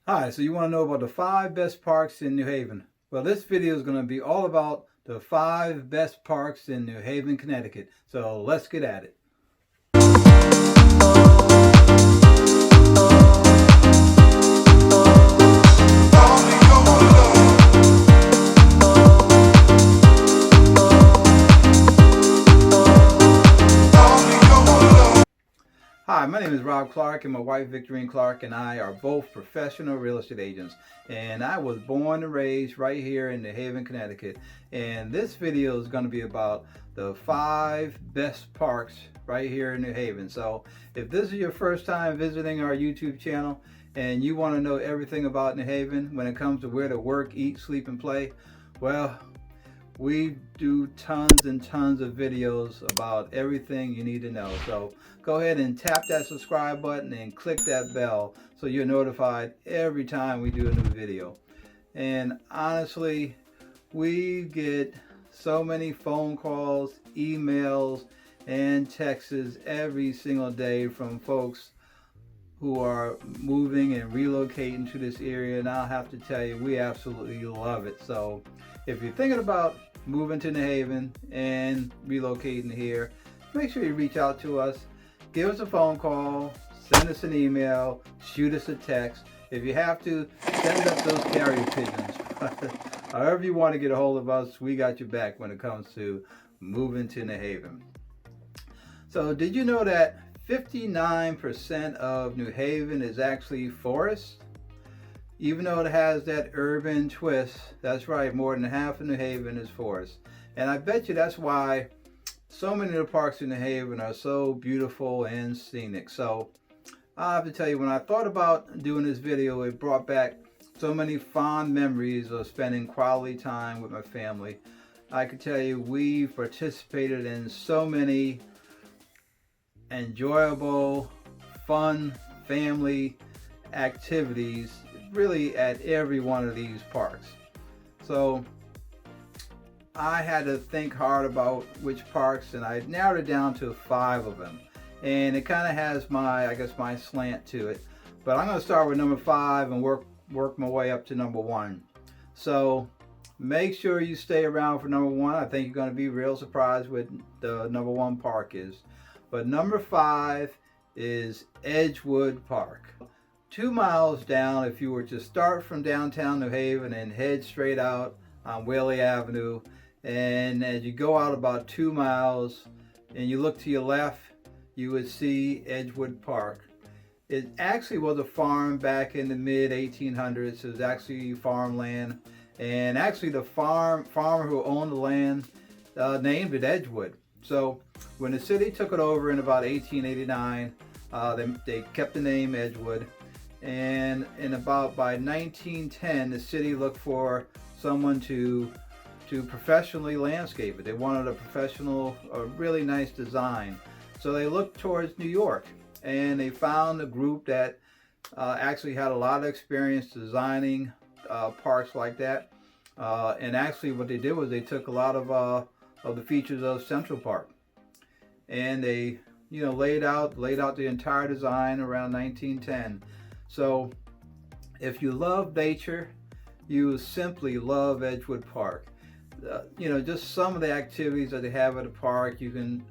Hi, so you want to know about the 5 best parks in New Haven? Well, this video is going to be all about the 5 best parks in New Haven, Connecticut. So let's get at it. Hi, my name is Rob Clarke, and my wife Victorine Clarke and I are both professional real estate agents. And I was born and raised right here in New Haven, Connecticut. And this video is going to be about the 5 best parks right here in New Haven. So if this is your first time visiting our YouTube channel and you want to know everything about New Haven when it comes to where to work, eat, sleep, and play, well, we do tons and tons of videos about everything you need to know. So go ahead and tap that subscribe button and click that bell so you're notified every time we do a new video. And honestly, we get so many phone calls, emails, and texts every single day from folks who are moving and relocating to this area, and I'll have to tell you, we absolutely love it. So if you're thinking about moving to New Haven and relocating here, make sure you reach out to us. Give us a phone call, send us an email, shoot us a text. If you have to, send up those carrier pigeons. However you want to get a hold of us, we got your back when it comes to moving to New Haven. So did you know that 59% of New Haven is actually forest? Even though it has that urban twist, that's right, more than half of New Haven is forest. And I bet you that's why so many of the parks in New Haven are so beautiful and scenic. So I have to tell you, when I thought about doing this video, it brought back so many fond memories of spending quality time with my family. I could tell you we've participated in so many enjoyable, fun family activities really at every one of these parks. So I had to think hard about which parks, and I narrowed it down to 5 of them. And it kind of has my, I guess, my slant to it. But I'm going to start with number 5 and work my way up to number 1. So make sure you stay around for number 1. I think you're going to be real surprised what the number 1 park is. But number 5 is Edgewood Park. 2 miles down, if you were to start from downtown New Haven and head straight out on Whaley Avenue, and as you go out about 2 miles and you look to your left, you would see Edgewood Park. It actually was a farm back in the mid 1800s. It was actually farmland, and actually the farmer who owned the land named it Edgewood. So when the city took it over in about 1889, they kept the name Edgewood. And by 1910, the city looked for someone to professionally landscape it. They wanted a professional, a really nice design. So they looked towards New York, and they found a group that actually had a lot of experience designing parks like that. And actually what they did was they took a lot of the features of Central Park, and they laid out the entire design around 1910. So if you love nature, you simply love Edgewood Park. Just some of the activities that they have at the park. You can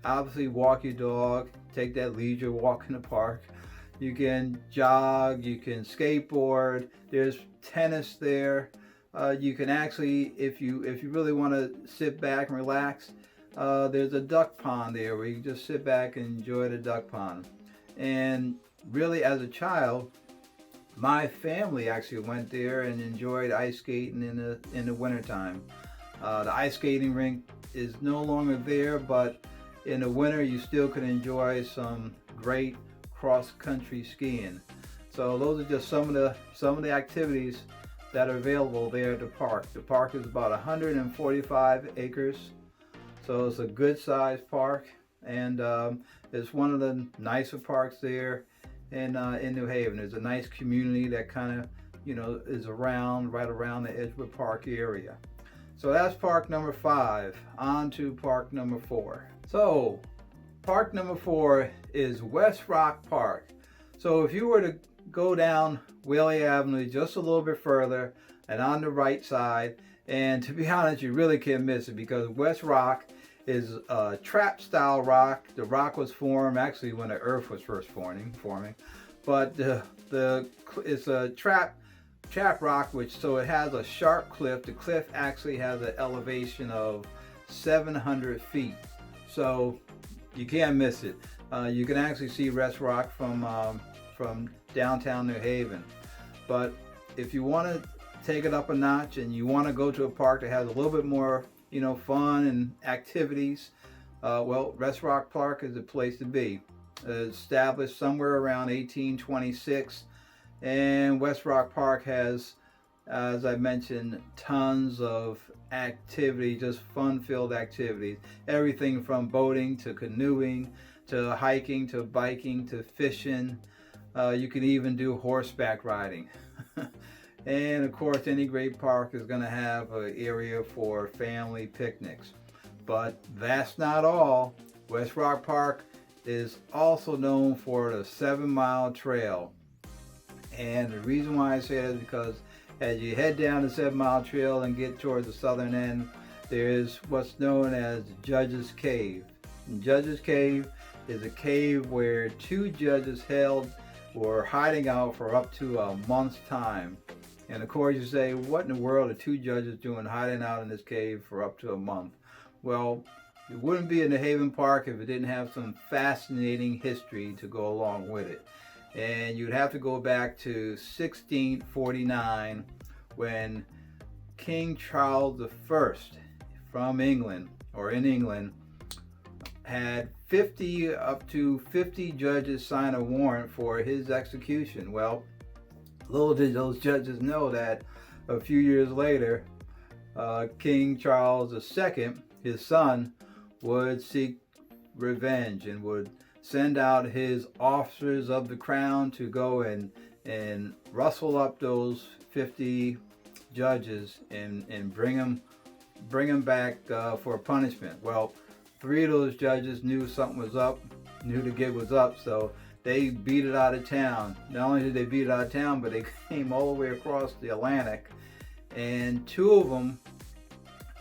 obviously walk your dog, take that leisure walk in the park. You can jog, you can skateboard. There's tennis there. You can actually, if you really want to sit back and relax, there's a duck pond there where you can just sit back and enjoy the duck pond. And really, as a child, my family actually went there and enjoyed ice skating in the wintertime. The ice skating rink is no longer there, but in the winter you still can enjoy some great cross-country skiing. So those are just some of the activities that are available there at the park. The park is about 145 acres, so it's a good sized park, and it's one of the nicer parks there in New Haven. There's a nice community that kind of is right around the Edgewood Park area. So that's park number 5. On to park number 4. So park number 4 is West Rock Park. So if you were to go down Whaley Avenue just a little bit further and on the right side. And to be honest, you really can't miss it because West Rock is a trap style rock. The rock was formed actually when the earth was first forming. But it's a trap rock, so it has a sharp cliff. The cliff actually has an elevation of 700 feet. So you can't miss it. You can actually see West Rock from downtown New Haven. But if you want to take it up a notch and you want to go to a park that has a little bit more, fun and activities, well, West Rock Park is the place to be. Established somewhere around 1826, and West Rock Park has, as I mentioned, tons of activity, just fun-filled activities. Everything from boating to canoeing to hiking to biking to fishing. You can even do horseback riding. And of course, any great park is going to have an area for family picnics. But that's not all. West Rock Park is also known for the 7-mile trail. And the reason why I say that is because as you head down the 7-mile trail and get towards the southern end, there is what's known as Judge's Cave. And Judge's Cave is a cave where 2 judges were hiding out for up to a month's time. And of course you say, what in the world are 2 judges doing hiding out in this cave for up to a month? Well, it wouldn't be in the Haven Park if it didn't have some fascinating history to go along with it. And you'd have to go back to 1649 when King Charles I from England, or in England, had up to 50 judges sign a warrant for his execution. Well, little did those judges know that a few years later, King Charles II, his son, would seek revenge and would send out his officers of the crown to go and rustle up those 50 judges and bring them back for punishment. Well, 3 of those judges knew something was up, knew the gig was up, so they beat it out of town. Not only did they beat it out of town, but they came all the way across the Atlantic, and 2 of them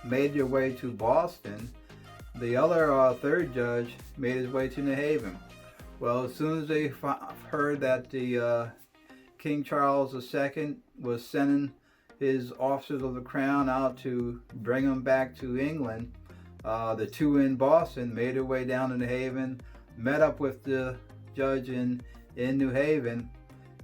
made their way to Boston. The other 3rd judge made his way to New Haven. Well, as soon as they heard that the King Charles II was sending his officers of the crown out to bring them back to England, the 2 in Boston made their way down to New Haven, met up with the judge in New Haven,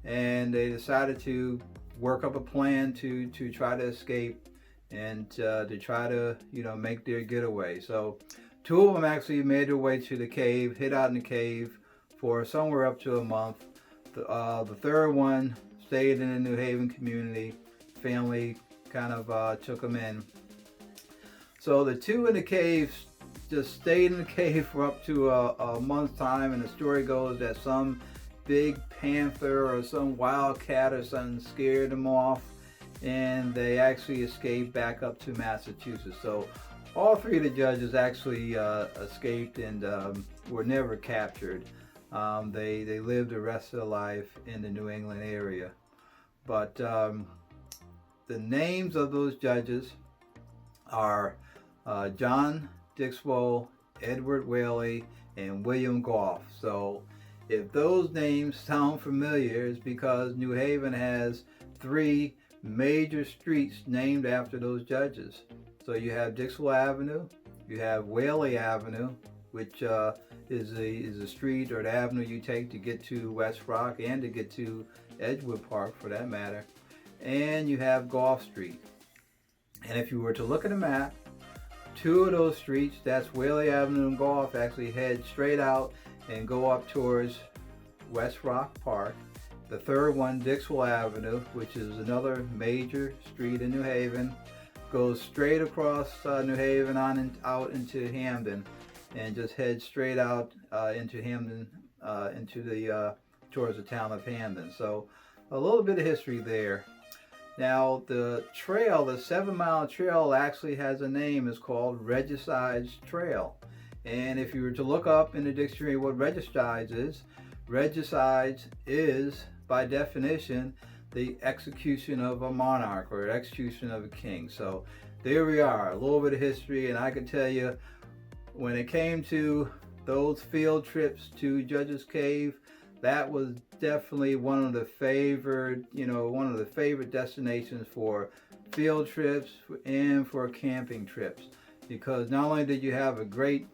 and they decided to work up a plan to try to escape and to try to make their getaway. So 2 of them actually made their way to the cave, hid out in the cave for somewhere up to a month. The 3rd one stayed in the New Haven community. Family kind of took them in. So the 2 in the cave just stayed in the cave for up to a month's time, and the story goes that some big panther or some wildcat or something scared them off, and they actually escaped back up to Massachusetts. So all 3 of the judges actually escaped and were never captured. They lived the rest of their life in the New England area. But the names of those judges are John Dixwell, Edward Whaley, and William Goff. So if those names sound familiar, it's because New Haven has 3 major streets named after those judges. So you have Dixwell Avenue, you have Whaley Avenue, which is a street or the avenue you take to get to West Rock and to get to Edgewood Park for that matter, and you have Goff Street. And if you were to look at a map, 2 of those streets, that's Whaley Avenue and Goff, actually head straight out and go up towards West Rock Park. The 3rd one, Dixwell Avenue, which is another major street in New Haven, goes straight across New Haven out into Hamden, and just heads straight out into Hamden, towards the town of Hamden. So a little bit of history there. Now the trail, the 7-mile trail, actually has a name. It's called Regicides Trail. And if you were to look up in the dictionary what regicides is by definition, the execution of a monarch or execution of a king. So there we are, a little bit of history, and I can tell you, when it came to those field trips to Judge's Cave, that was definitely one of the favored, one of the favorite destinations for field trips and for camping trips, because not only did you have a great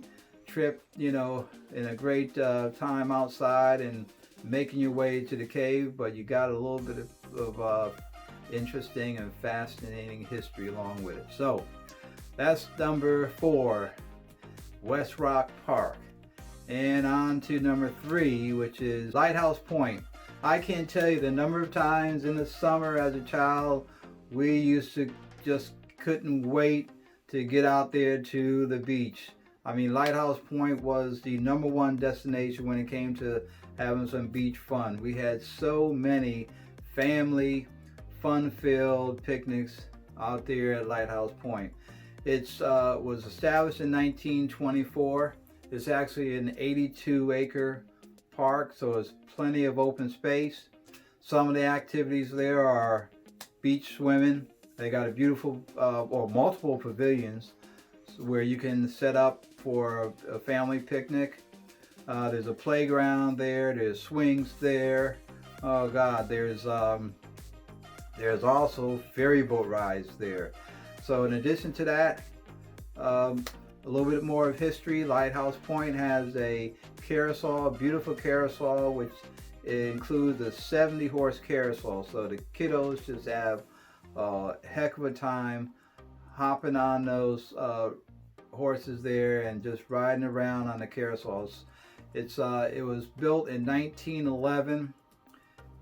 trip, and a great time outside and making your way to the cave, but you got a little bit of interesting and fascinating history along with it. So that's number 4, West Rock Park. And on to number 3, which is Lighthouse Point. I can't tell you the number of times in the summer as a child we used to just couldn't wait to get out there to the beach. I mean, Lighthouse Point was the number 1 destination when it came to having some beach fun. We had so many family fun-filled picnics out there at Lighthouse Point. It was established in 1924. It's actually an 82-acre park, so it's plenty of open space. Some of the activities there are beach swimming. They got a beautiful, or multiple pavilions where you can set up for a family picnic. There's a playground there. There's swings there. Oh God, there's also ferry boat rides there. So in addition to that, a little bit more of history. Lighthouse Point has a carousel, a beautiful carousel, which includes a 70-horse carousel. So the kiddos just have a heck of a time hopping on those horses there and just riding around on the carousels. It was built in 1911,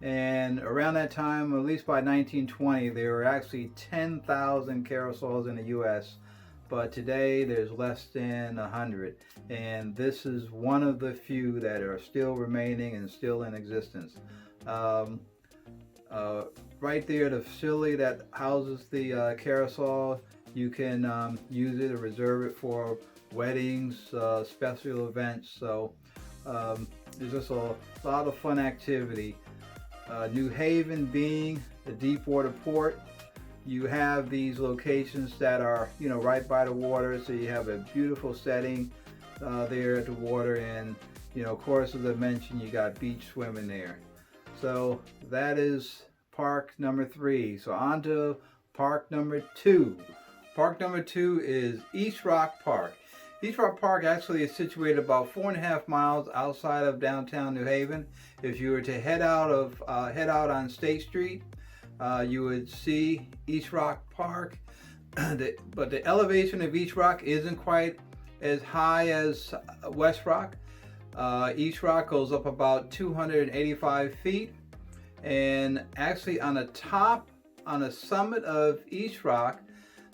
and around that time, at least by 1920, there were actually 10,000 carousels in the U.S., but today there's less than 100, and this is one of the few that are still remaining and still in existence. Right there, the facility that houses the carousel, you can use it or reserve it for weddings, special events. So there's just a lot of fun activity. New Haven being the deepwater port, you have these locations that are right by the water, so you have a beautiful setting there at the water, and of course, as I mentioned, you got beach swimming there. So that is park number 3. So on to park number 2. Park number 2 is East Rock Park. East Rock Park actually is situated about 4.5 miles outside of downtown New Haven. If you were to head out on State Street, you would see East Rock Park. But the elevation of East Rock isn't quite as high as West Rock. East Rock goes up about 285 feet, and actually on the summit of East Rock,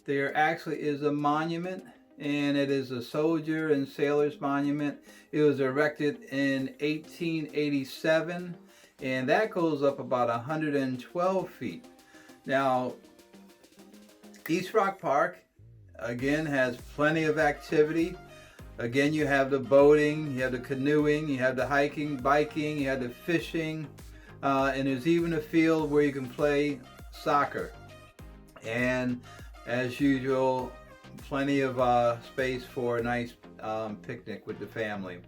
there actually is a monument, and it is a soldier and sailors monument. It was erected in 1887, and that goes up about 112 feet. Now, East Rock Park, again, has plenty of activity. Again, you have the boating, you have the canoeing, you have the hiking, biking, you have the fishing, and there's even a field where you can play soccer. And as usual, plenty of space for a nice picnic with the family.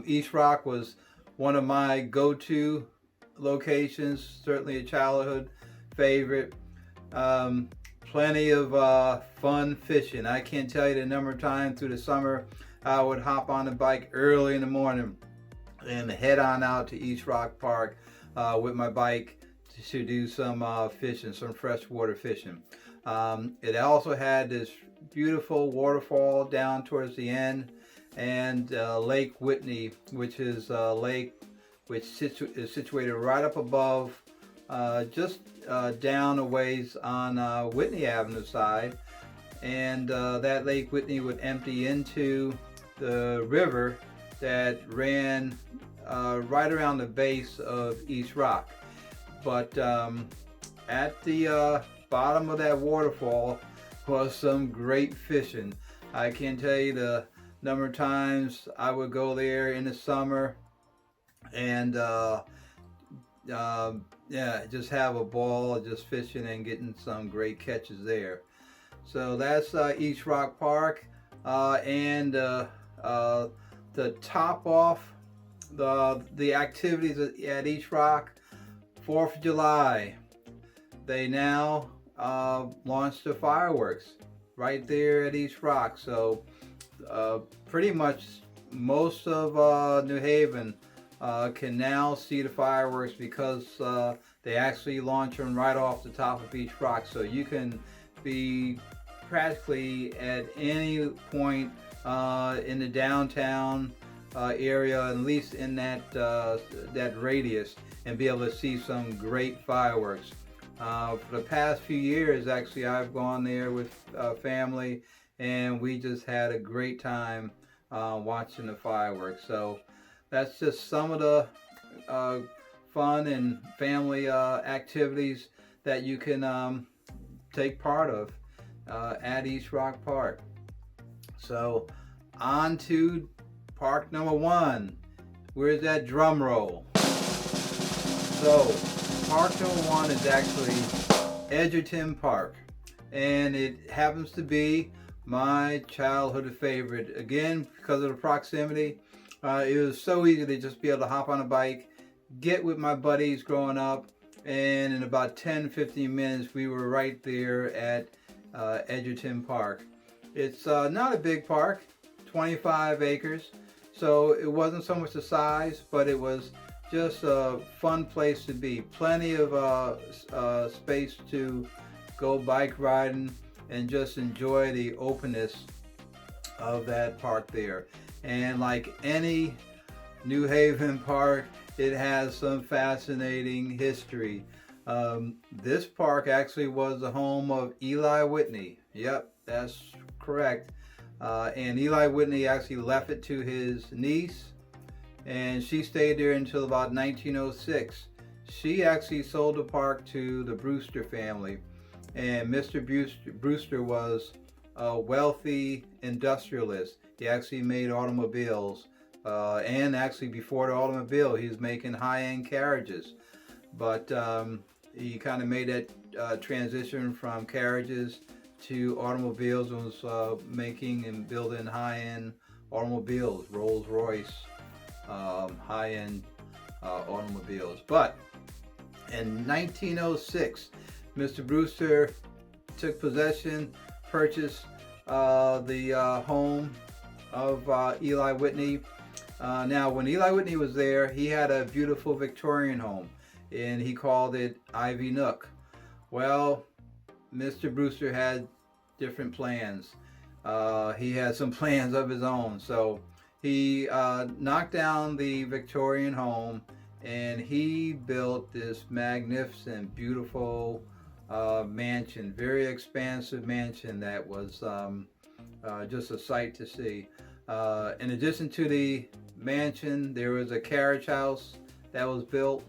East Rock was one of my go-to locations, certainly a childhood favorite. Plenty of fun fishing. I can't tell you the number of times through the summer I would hop on the bike early in the morning and head on out to East Rock Park with my bike to do some fishing, some freshwater fishing. It also had this beautiful waterfall down towards the end, and Lake Whitney, which is a lake which is situated right up above, just down a ways on Whitney Avenue side, and that Lake Whitney would empty into the river that ran right around the base of East Rock. But at the bottom of that waterfall was some great fishing. I can't tell you the number of times I would go there in the summer and yeah, just have a ball just fishing and getting some great catches there. So that's East Rock Park, and to top off the activities at East Rock, 4th of July, they now launched the fireworks right there at East Rock. So pretty much most of New Haven can now see the fireworks because they actually launch them right off the top of East Rock. So you can be practically at any point in the downtown area, at least in that radius, and be able to see some great fireworks. For the past few years, actually, I've gone there with family, and we just had a great time watching the fireworks. So that's just some of the fun and family activities that you can take part of at East Rock Park. So on to park number 1. Where's that drum roll? So park number 1 is actually Edgerton Park, and it happens to be my childhood favorite. Again, because of the proximity, it was so easy to just be able to hop on a bike, get with my buddies growing up, and in about 10-15 minutes we were right there at Edgerton Park. It's not a big park, 25 acres, so it wasn't so much the size, but it was just a fun place to be. Plenty of space to go bike riding and just enjoy the openness of that park there. And like any New Haven park, it has some fascinating history. This park actually was the home of Eli Whitney. Yep, that's correct. And Eli Whitney actually left it to his niece, and she stayed there until about 1906. She actually sold the park to the Brewster family, and Mr. Brewster was a wealthy industrialist. He actually made automobiles, and actually before the automobile, he was making high-end carriages. But he kind of made that transition from carriages to automobiles, and was making and building high-end automobiles, Rolls-Royce, high-end automobiles. But in 1906, Mr. Brewster took possession, purchased the home of Eli Whitney. Now, when Eli Whitney was there, he had a beautiful Victorian home, and he called it Ivy Nook. Well, Mr. Brewster had different plans. He had some plans of his own. So he knocked down the Victorian home, and he built this magnificent, beautiful mansion, very expansive mansion that was just a sight to see. In addition to the mansion, there was a carriage house that was built,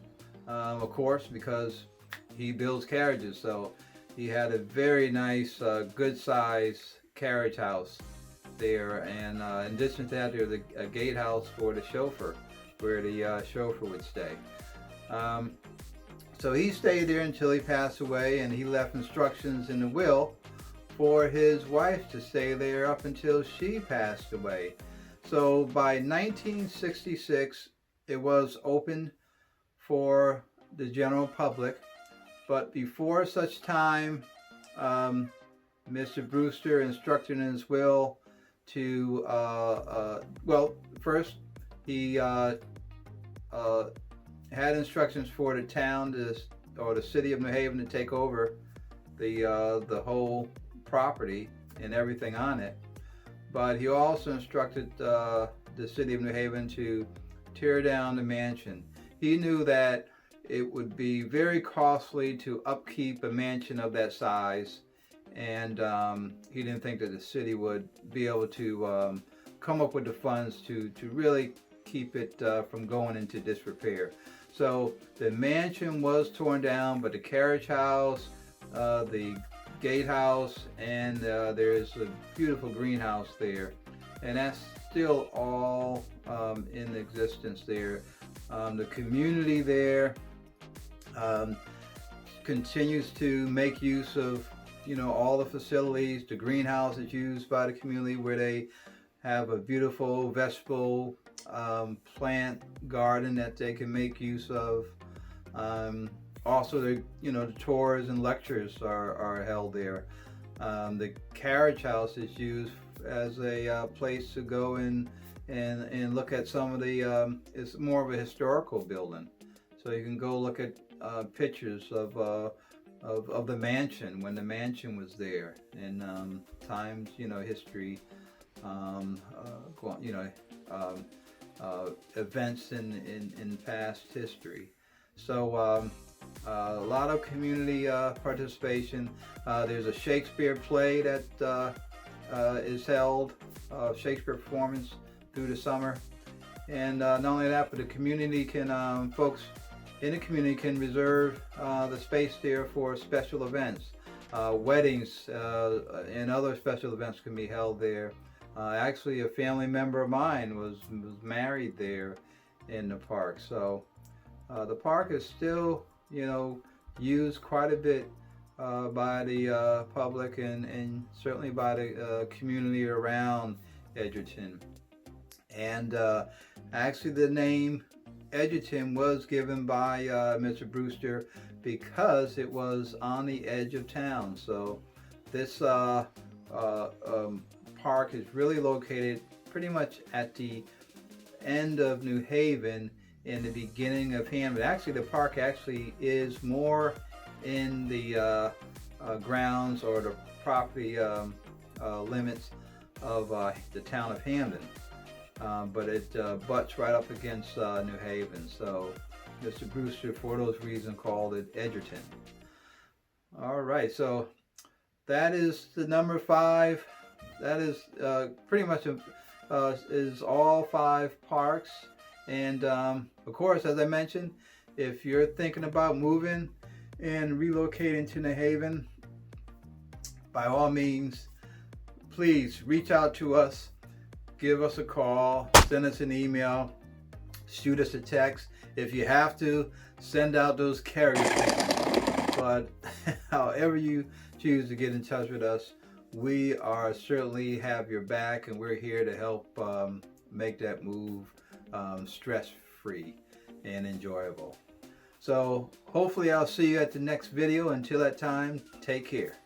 of course, because he builds carriages. So he had a very nice, good size carriage house there. And in addition to that, there was a gatehouse for the chauffeur, where the chauffeur would stay. So he stayed there until he passed away, and he left instructions in the will for his wife to stay there up until she passed away. So by 1966, it was open for the general public. But before such time, Mr. Brewster instructed in his will to, well, first he had instructions for the town or the city of New Haven to take over the whole property and everything on it. But he also instructed the city of New Haven to tear down the mansion. He knew that it would be very costly to upkeep a mansion of that size, and he didn't think that the city would be able to come up with the funds to really keep it from going into disrepair. So the mansion was torn down, but the carriage house, the gatehouse, and there's a beautiful greenhouse there, and that's still all in existence there. The community there Um, Continues to make use of, you know, all the facilities. The greenhouse is used by the community, where they have a beautiful vegetable plant garden that they can make use of. Also, the, you know, the tours and lectures are held there. The carriage house is used as a place to go and look at some of the. It's more of a historical building, so you can go look at pictures of the mansion, when the mansion was there, and times, you know, history, you know, events in past history. So a lot of community participation. There's a Shakespeare play that is held, Shakespeare performance through the summer, and not only that, but the community can, folks in the community can reserve the space there for special events. Weddings and other special events can be held there. Actually, a family member of mine was married there in the park. So the park is still, you know, used quite a bit by the public, and certainly by the community around Edgerton. And actually, the name Edgerton was given by Mr. Brewster because it was on the edge of town. So this park is really located pretty much at the end of New Haven, in the beginning of Hampton. Actually, the park actually is more in the grounds or the property limits of the town of Hampton. But it butts right up against New Haven. So Mr. Brewster, for those reasons, called it Edgerton. All right, so that is the number 5. That is pretty much is all 5 parks. And of course, as I mentioned, if you're thinking about moving and relocating to New Haven, by all means, please reach out to us. Give us a call, send us an email, shoot us a text. If you have to, send out those carrier pigeons. But however you choose to get in touch with us, we are certainly have your back, and we're here to help make that move stress-free and enjoyable. So hopefully I'll see you at the next video. Until that time, take care.